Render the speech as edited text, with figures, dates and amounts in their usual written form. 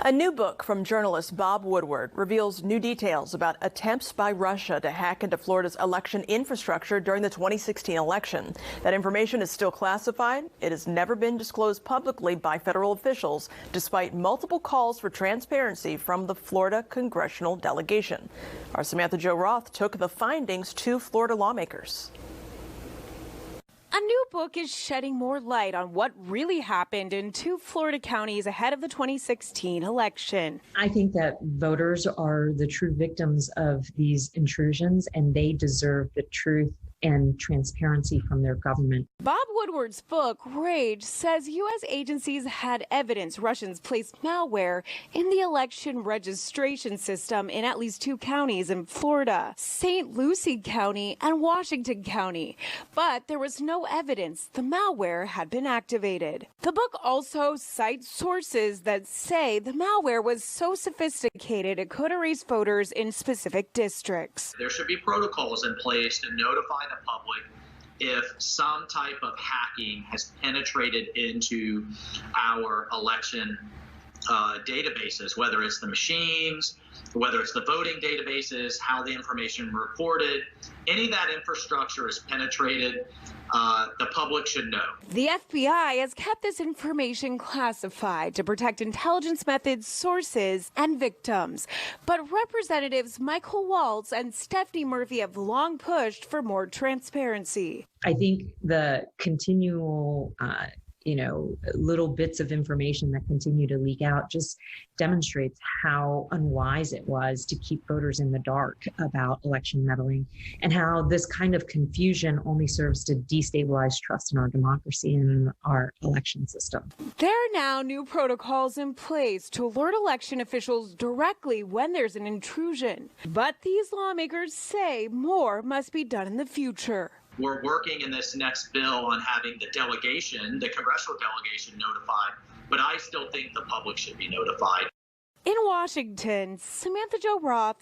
A new book from journalist Bob Woodward reveals new details about attempts by Russia to hack into Florida's election infrastructure during the 2016 election. That information is still classified. It has never been disclosed publicly by federal officials, despite multiple calls for transparency from the Florida congressional delegation. Our Samantha Jo Roth took the findings to Florida lawmakers. A new book is shedding more light on what really happened in two Florida counties ahead of the 2016 election. I think that voters are the true victims of these intrusions, and they deserve the truth and transparency from their government. Bob Woodward's book, Rage, says U.S. agencies had evidence Russians placed malware in the election registration system in at least two counties in Florida, St. Lucie County and Washington County. But there was no evidence the malware had been activated. The book also cites sources that say the malware was so sophisticated it could erase voters in specific districts. There should be protocols in place to notify the public if some type of hacking has penetrated into our election databases, whether it's the machines, whether it's the voting databases, how the information recorded, any of that infrastructure is penetrated, the public should know. The FBI has kept this information classified to protect intelligence methods, sources, and victims. But Representatives Michael Waltz and Stephanie Murphy have long pushed for more transparency. I think the continual little bits of information that continue to leak out just demonstrates how unwise it was to keep voters in the dark about election meddling, and how this kind of confusion only serves to destabilize trust in our democracy and our election system. There are now new protocols in place to alert election officials directly when there's an intrusion. But these lawmakers say more must be done in the future. We're working in this next bill on having the delegation, the congressional delegation, notified, but I still think the public should be notified. In Washington, Samantha Jo Roth,